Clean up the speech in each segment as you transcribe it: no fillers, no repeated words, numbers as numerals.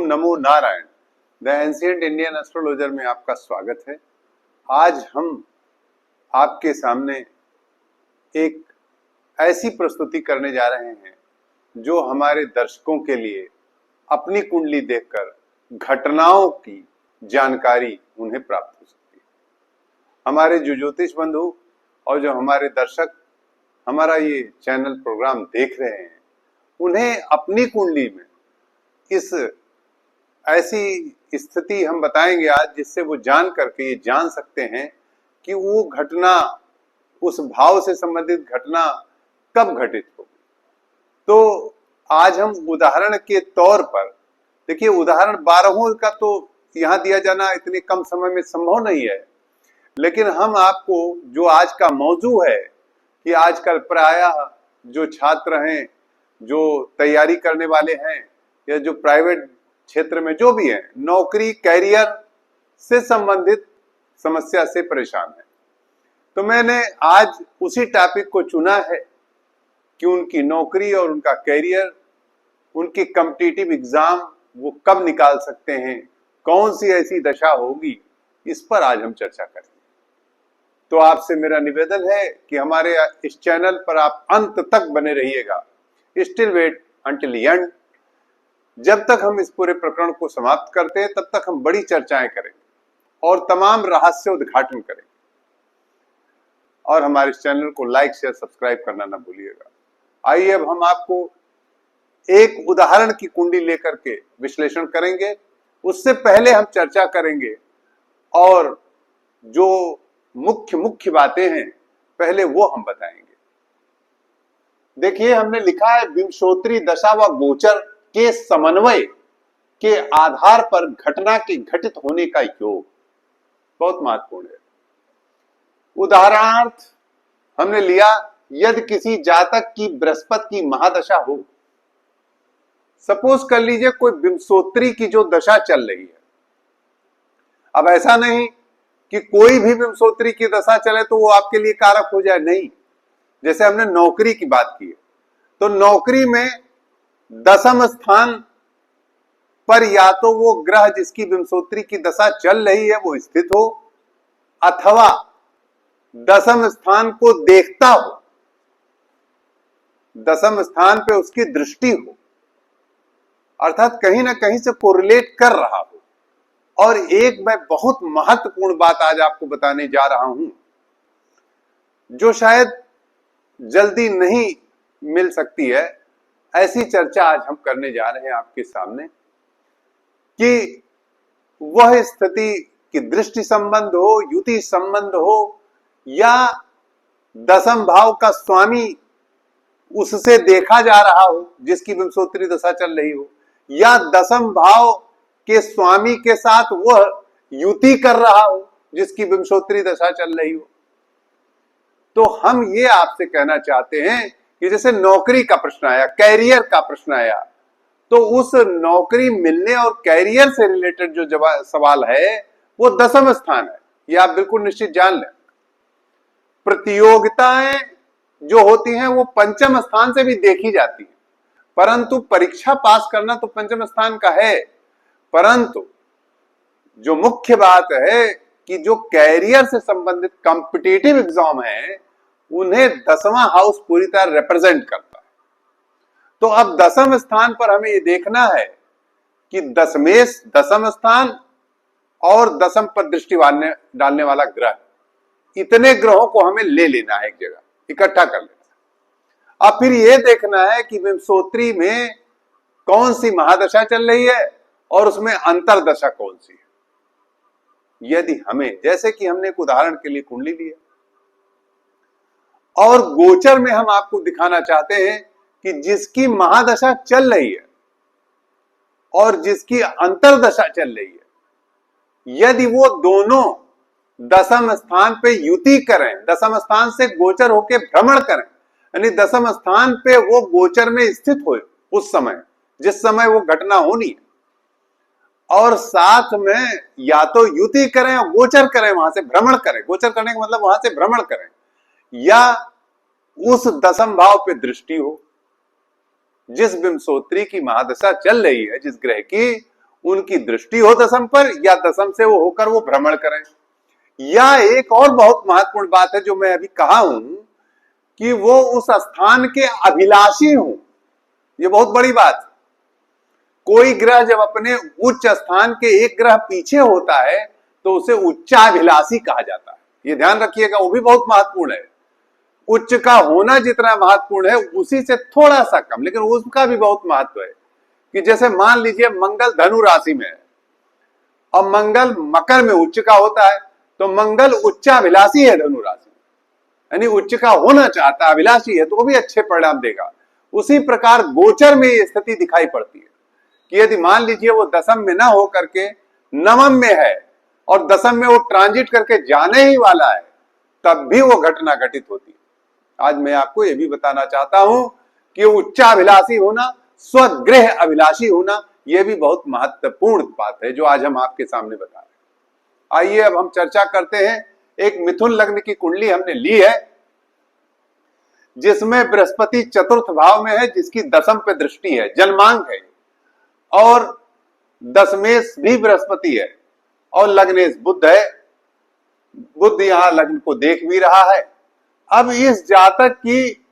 Om NaMo Narayan. The ancient Indian astrologer में आपका स्वागत है। आज हम आपके सामने एक ऐसी प्रस्तुति करने जा रहे हैं जो हमारे दर्शकों के लिए अपनी कुंडली देखकर घटनाओं की जानकारी उन्हें प्राप्त हो सकती है। हमारे जो ज्योतिष बंधु और जो हमारे दर्शक हमारा ये चैनल प्रोग्राम देख रहे हैं, उन्हें अपनी कुंडली में इस ऐसी स्थिति हम बताएंगे आज, जिससे वो जान करके ये जान सकते हैं कि वो घटना, उस भाव से संबंधित घटना कब घटित होगी। तो आज हम उदाहरण के तौर पर, देखिए उदाहरण 12 का तो यहाँ दिया जाना इतने कम समय में संभव नहीं है, लेकिन हम आपको जो आज का मौजू है कि आजकल प्रायः जो छात्र हैं, जो तैयारी करने वाले हैं या जो प्राइवेट क्षेत्र में जो भी है, नौकरी कैरियर से संबंधित समस्या से परेशान है, तो मैंने आज उसी टॉपिक को चुना है कि उनकी नौकरी और उनका कैरियर, उनकी कॉम्पिटिटिव एग्जाम वो कब निकाल सकते हैं, कौन सी ऐसी दशा होगी, इस पर आज हम चर्चा करेंगे। तो आपसे मेरा निवेदन है कि हमारे इस चैनल पर आप अंत तक बने रहिएगा। Still wait until end. जब तक हम इस पूरे प्रकरण को समाप्त करते हैं, तब तक हम बड़ी चर्चाएं करेंगे और तमाम रहस्य उद्घाटन करेंगे। और हमारे इस चैनल को लाइक शेयर सब्सक्राइब करना ना भूलिएगा। आइए अब हम आपको एक उदाहरण की कुंडली लेकर के विश्लेषण करेंगे। उससे पहले हम चर्चा करेंगे और जो मुख्य बातें हैं पहले वो हम बताएंगे। देखिए, हमने लिखा है विंशोत्तरी दशा व गोचर के समन्वय के आधार पर घटना के घटित होने का योग बहुत महत्वपूर्ण है। उदाहरणार्थ हमने लिया, यदि किसी जातक की बृहस्पति की महादशा हो, सपोज कर लीजिए कोई विंशोत्तरी की जो दशा चल रही है। अब ऐसा नहीं कि कोई भी विंशोत्तरी की दशा चले तो वो आपके लिए कारक हो जाए, नहीं। जैसे हमने नौकरी की बात की है, तो नौकरी में दशम स्थान पर या तो वो ग्रह जिसकी विंशोत्तरी की दशा चल रही है वो स्थित हो, अथवा दशम स्थान को देखता हो, दशम स्थान पे उसकी दृष्टि हो, अर्थात कहीं ना कहीं से कोरिलेट कर रहा हो। और एक मैं बहुत महत्वपूर्ण बात आज आपको बताने जा रहा हूं, जो शायद जल्दी नहीं मिल सकती है। ऐसी चर्चा आज हम करने जा रहे हैं आपके सामने कि वह स्थिति की दृष्टि संबंध हो, युति संबंध हो, या दशम भाव का स्वामी उससे देखा जा रहा हो जिसकी विंशोत्तरी दशा चल रही हो, या दशम भाव के स्वामी के साथ वह युति कर रहा हो जिसकी विंशोत्तरी दशा चल रही हो। तो हम ये आपसे कहना चाहते हैं कि जैसे नौकरी का प्रश्न आया, कैरियर का प्रश्न आया, तो उस नौकरी मिलने और कैरियर से रिलेटेड जो सवाल है वो दशम स्थान है, ये आप बिल्कुल निश्चित जान लें। प्रतियोगिताएं जो होती हैं वो पंचम स्थान से भी देखी जाती है, परंतु परीक्षा पास करना तो पंचम स्थान का है, परंतु जो मुख्य बात है कि जो कैरियर से संबंधित कॉम्पिटिटिव एग्जाम है उन्हें दसवां हाउस पूरी तरह रिप्रेजेंट करता है। तो अब दशम स्थान पर हमें ये देखना है कि दशमेश दशम स्थान और दशम पर दृष्टि डालने वाला ग्रह, इतने ग्रहों को हमें ले लेना है, एक जगह इकट्ठा कर लेना। अब फिर ये देखना है कि विंशोत्तरी में कौन सी महादशा चल रही है और उसमें अंतरदशा कौन सी है। यदि हमें, जैसे कि हमने एक उदाहरण के लिए कुंडली ली है, और गोचर में हम आपको दिखाना चाहते हैं कि जिसकी महादशा चल रही है और जिसकी अंतरदशा चल रही है, यदि वो दोनों दशम स्थान पे युति करें, दशम स्थान से गोचर होके भ्रमण करें, यानी दशम स्थान पे वो गोचर में स्थित हो उस समय जिस समय वो घटना होनी है, और साथ में या तो युति करें और गोचर करें, वहां से भ्रमण करें, गोचर करने का मतलब वहां से भ्रमण करें, या उस दशम भाव पे दृष्टि हो जिस विंशोत्तरी की महादशा चल रही है जिस ग्रह की, उनकी दृष्टि हो दशम पर, या दशम से वो होकर वो भ्रमण करें। या एक और बहुत महत्वपूर्ण बात है जो मैं अभी कहा हूं कि वो उस स्थान के अभिलाषी हों। ये बहुत बड़ी बात। कोई ग्रह जब अपने उच्च स्थान के एक ग्रह पीछे होता है तो उसे उच्चाभिलाषी कहा जाता है। ये ध्यान रखिएगा, वो भी बहुत महत्वपूर्ण है। उच्च का होना जितना महत्वपूर्ण है उसी से थोड़ा सा कम, लेकिन उसका भी बहुत महत्व है। कि जैसे मान लीजिए मंगल धनु राशि में है और मंगल मकर में उच्च का होता है, तो मंगल उच्चाभिलाषी है धनु राशि में, यानी उच्च का होना चाहता है, अभिलाषी है, तो वो भी अच्छे परिणाम देगा। उसी प्रकार गोचर में ये स्थिति दिखाई पड़ती है कि यदि मान लीजिए वो दशम में ना हो करके नवम में है और दशम में वो ट्रांजिट करके जाने ही वाला है, तब भी वो घटना घटित होती है। आज मैं आपको ये भी बताना चाहता हूं कि उच्चाभिलाषी होना, स्वगृह अभिलाषी होना, यह भी बहुत महत्वपूर्ण बात है जो आज हम आपके सामने बता रहे हैं। आइए अब हम चर्चा करते हैं। एक मिथुन लग्न की कुंडली हमने ली है जिसमें बृहस्पति चतुर्थ भाव में है, जिसकी दशम पे दृष्टि है, जन्मांक है, और दशमेश भी बृहस्पति है और लग्नेश बुध है। बुध यहां लग्न को देख भी रहा है। अब इस जातक की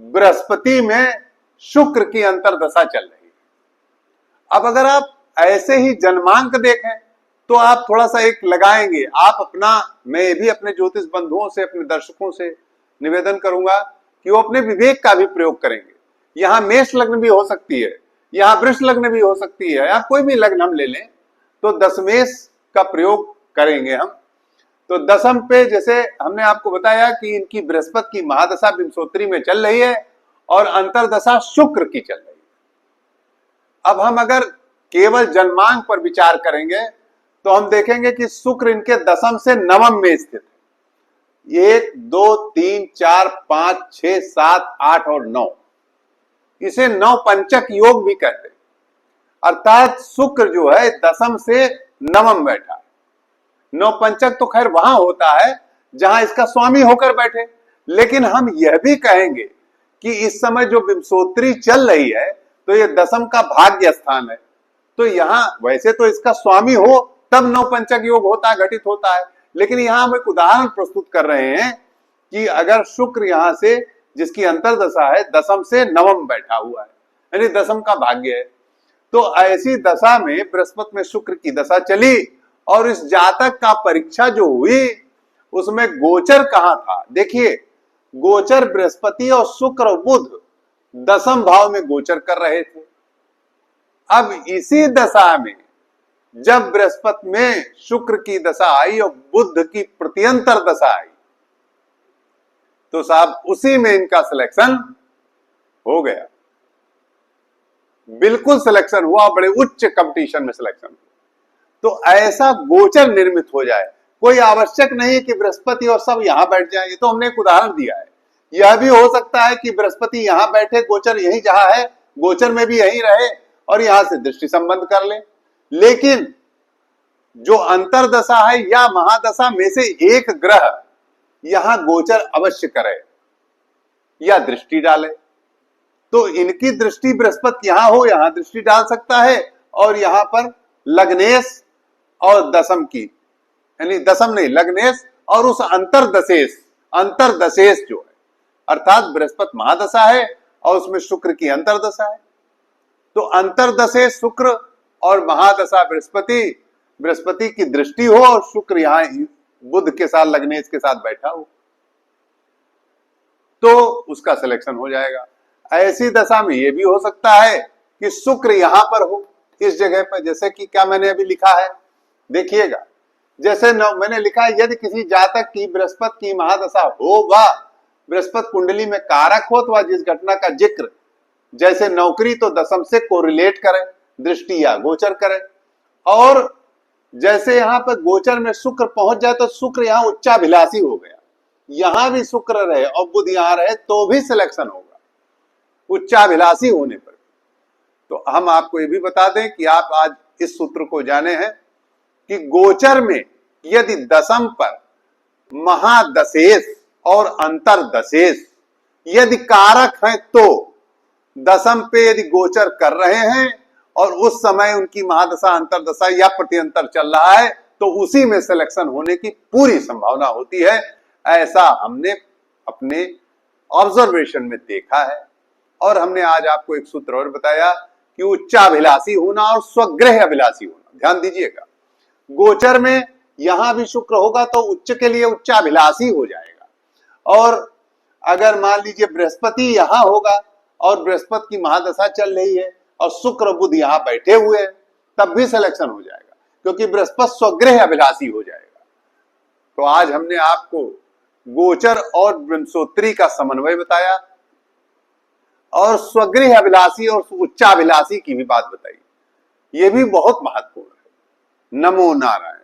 बृहस्पति में शुक्र की अंतर्दशा चल रही है। अब अगर आप ऐसे ही जन्मांक देखें तो आप थोड़ा सा एक लगाएंगे। आप अपना, मैं भी अपने ज्योतिष बंधुओं से, अपने दर्शकों से निवेदन करूंगा कि वो अपने विवेक का भी प्रयोग करेंगे। यहां मेष लग्न भी हो सकती है, यहां वृष लग्न भी हो सकती है, या कोई भी लग्न हम ले लें तो दशमेश का प्रयोग करेंगे हम। तो दशम पे जैसे हमने आपको बताया कि इनकी बृहस्पति की महादशा विंशोत्तरी में चल रही है और अंतरदशा शुक्र की चल रही है। अब हम अगर केवल जन्मांक पर विचार करेंगे तो हम देखेंगे कि शुक्र इनके दशम से नवम में स्थित है। 1 2 3 4 5 6 7 8 और 9, इसे नव पंचक योग भी कहते हैं। अर्थात शुक्र जो है दशम से नवम बैठा है। नव पंचक तो खैर वहां होता है जहां इसका स्वामी होकर बैठे, लेकिन हम यह भी कहेंगे कि इस समय जो विंशोत्तरी चल रही है तो ये दशम का भाग्य स्थान है। तो यहां वैसे तो इसका स्वामी हो तब नव पंचक योग होता है, घटित होता है, लेकिन यहां हम एक उदाहरण प्रस्तुत कर रहे हैं कि अगर शुक्र यहां से, जिसकी अंतरदशा है, दशम से नवम बैठा हुआ है, यानी दशम का भाग्य है, तो ऐसी दशा में बृहस्पति में शुक्र की दशा चली और इस जातक का परीक्षा जो हुई उसमें गोचर कहां था। देखिए, गोचर बृहस्पति और शुक्र और बुध दशम भाव में गोचर कर रहे थे। अब इसी दशा में जब बृहस्पति में शुक्र की दशा आई और बुध की प्रत्यंतर दशा आई तो साहब उसी में इनका सिलेक्शन हो गया। बिल्कुल सिलेक्शन हुआ, बड़े उच्च कंपटीशन में सिलेक्शन। तो ऐसा गोचर निर्मित हो जाए, कोई आवश्यक नहीं कि बृहस्पति और सब यहां बैठ जाए। ये तो हमने एक उदाहरण दिया है। यह भी हो सकता है कि बृहस्पति यहां बैठे, गोचर यही जहां है, गोचर में भी यही रहे और यहां से दृष्टि संबंध कर ले। लेकिन जो अंतरदशा है या महादशा में से एक ग्रह यहां गोचर अवश्य करे या दृष्टि डाले। तो इनकी दृष्टि बृहस्पति यहां हो, यहां दृष्टि डाल सकता है, और यहां पर लग्नेश और दशम की, यानी दशम नहीं, लग्नेश और उस अंतरदशेश जो है, अर्थात बृहस्पति महादशा है और उसमें शुक्र की अंतरदशा है। तो अंतरदशेश शुक्र और महादशा बृहस्पति की दृष्टि हो और शुक्र यहां बुध के साथ, लग्नेश के साथ बैठा हो, तो उसका सिलेक्शन हो जाएगा। ऐसी दशा में यह भी हो सकता है कि शुक्र यहां पर हो, इस जगह पर, जैसे कि क्या मैंने अभी लिखा है, देखिएगा। जैसे मैंने लिखा है, यदि किसी जातक की बृहस्पति की महादशा हो व बृहस्पति कुंडली में कारक हो, तो जिस घटना का जिक्र, जैसे नौकरी, तो दशम से कोरिलेट करें, दृष्टि या गोचर करें। और जैसे यहां पर गोचर में शुक्र पहुंच जाए तो शुक्र यहां उच्चाभिलाषी हो गया, यहां भी शुक्र रहे और बुध यहां रहे तो भी सिलेक्शन होगा उच्चाभिलाषी होने पर। तो हम आपको ये भी बता दें कि आप आज इस सूत्र को जाने हैं कि गोचर में यदि दशम पर महादशेश और अंतरदशेश यदि कारक हैं, तो दशम पे यदि गोचर कर रहे हैं और उस समय उनकी महादशा, अंतरदशा या प्रत्यंतर चल रहा है, तो उसी में सिलेक्शन होने की पूरी संभावना होती है। ऐसा हमने अपने ऑब्जर्वेशन में देखा है। और हमने आज आपको एक सूत्र और बताया कि उच्चाभिलाषी होना और स्वग्रह अभिलाषी होना। ध्यान दीजिएगा, गोचर में यहां भी शुक्र होगा तो उच्च के लिए उच्चाभिलाषी हो जाएगा। और अगर मान लीजिए बृहस्पति यहां होगा और बृहस्पति की महादशा चल रही है और शुक्र बुध यहां बैठे हुए हैं, तब भी सिलेक्शन हो जाएगा, क्योंकि बृहस्पति स्वग्रह अभिलाषी हो जाएगा। तो आज हमने आपको गोचर और विंशोत्तरी का समन्वय बताया और स्वगृह अभिलाषी और उच्चाभिलाषी की भी बात बताई। ये भी बहुत महत्वपूर्ण है। नमो नारायण।